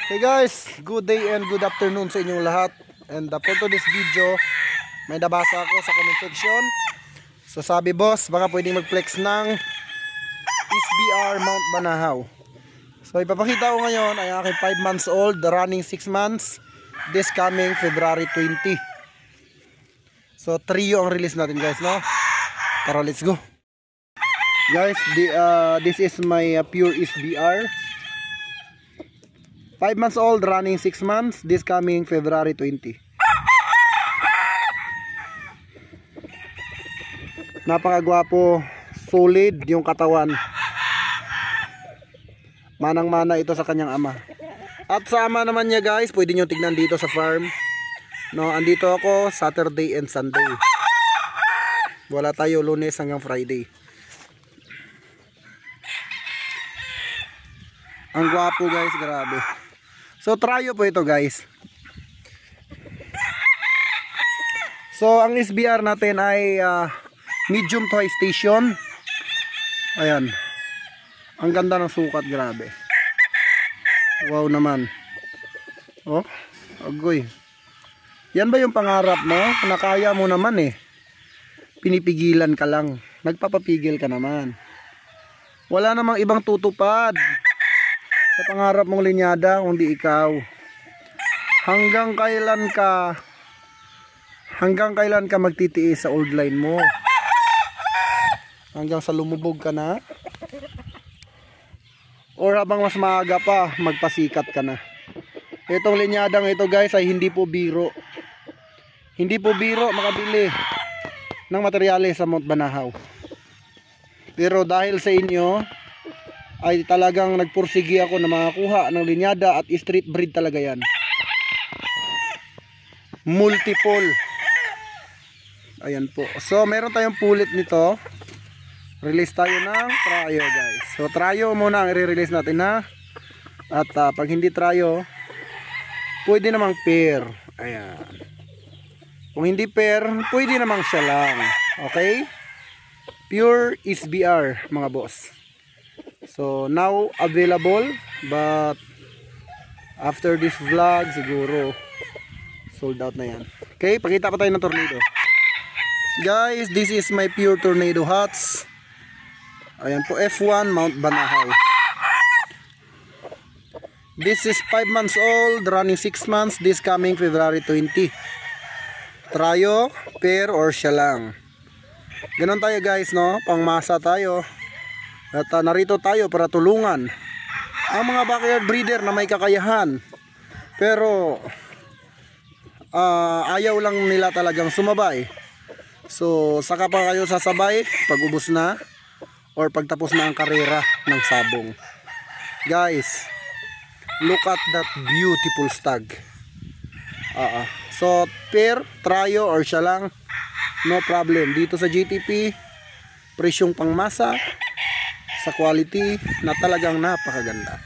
Hey guys, good day and good afternoon sa inyong lahat. And for today's video, may nabasa ako sa comment section. So sabi boss, baka pwedeng mag-flex ng SBR Mount Banahaw. So ipapakita ko ngayon ay aking 5 months old, running 6 months, this coming February 20. So trio ang release natin guys, no? Tara, let's go. Guys, this is my pure SBR. 5 months old, running 6 months, this coming February 20. Napakagwapo, solid yung katawan. Manang-mana ito sa kanyang ama. At sa ama naman niya guys, pwede nyo tignan dito sa farm. No, andito ako Saturday and Sunday. Wala tayo Lunes hanggang Friday. Ang gwapo guys, grabe. So tryo po ito guys. So ang SBR natin ay medium to high station. Ayan. Ang ganda ng sukat, grabe. Wow naman. Oh, agoy. Yan ba yung pangarap mo? Nakaya mo naman eh. Pinipigilan ka lang. Nagpapapigil ka naman. Wala namang ibang tutupad sa pangarap mong linyada kundi ikaw. Hanggang kailan ka magtitiis sa old line mo? Hanggang sa lumubog ka na? Or habang mas maaga pa, magpasikat ka na? Itong linyadang ito guys ay hindi po biro. Hindi po biro makabili ng materyales sa Mount Banahaw. Pero dahil sa inyo ay talagang nagpursigi ako na makakuha ng linyada at street breed talaga yan. Multiple. Ayan po. So meron tayong pulit nito. Release tayo ng tryo guys. So tryo muna ang i-release natin ha. At pag hindi tryo, pwede namang pair. Ayan. Kung hindi pair, pwede namang siya lang. Okay? Pure SBR mga boss. So now available, but after this vlog siguro sold out na yan. Okay, pakita pa tayo ng tornado. Guys, this is my pure tornado hats. Ayan po, F1 Mount Banahaw. This is 5 months old, running 6 months, this coming February 20. Tryo, pair or siya lang. Ganon tayo guys, no? Pangmasa tayo. At narito tayo para tulungan ang mga backyard breeder na may kakayahan. Pero ayaw lang nila talagang sumabay. So saka pa kayo sasabay pag ubos na or pagtapos na ang karera ng sabong. Guys, look at that beautiful stag. So pair, tryo or siya lang, no problem. Dito sa GTP, presyong pangmasa sa quality na talagang napakaganda.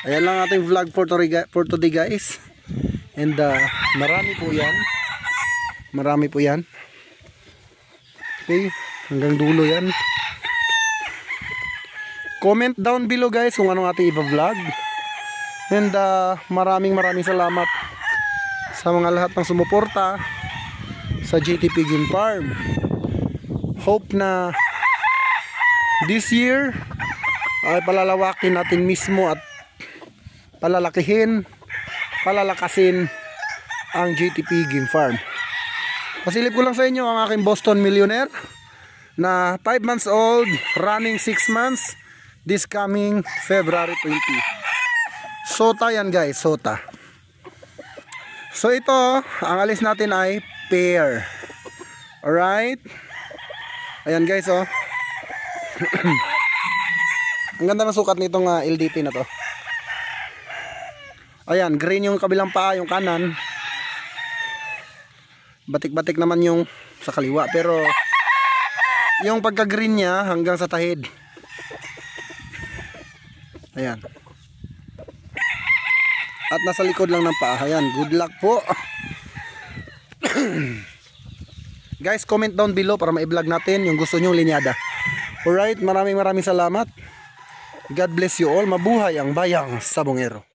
Ayan lang ating vlog for today guys. And marami po yan. Marami po yan. Okay, hanggang dulo yan. Comment down below guys kung anong ating i-vlog. And maraming salamat sa mga lahat ng sumuporta sa GTP Game Farm. Hope na this year ay palalawakin natin mismo at palalakasin ang GTP Game Farm. Pasilip ko lang sa inyo ang aking Boston Millionaire na 5 months old, running 6 months, this coming February 20. Sota yan guys, sota. So ito, ang alis natin ay pair. Alright. Ayan guys, oh. Ang ganda ng sukat nitong LDT na to. Ayan, green yung kabilang paa, yung kanan. Batik-batik naman yung sa kaliwa, pero yung pagka-green niya hanggang sa tahid. Ayan. At nasa likod lang ng paa. Ayan, good luck po. Guys, comment down below para ma-vlog natin yung gusto nyong linyada. Alright, maraming salamat. God bless you all. Mabuhay ang bayang sabongero.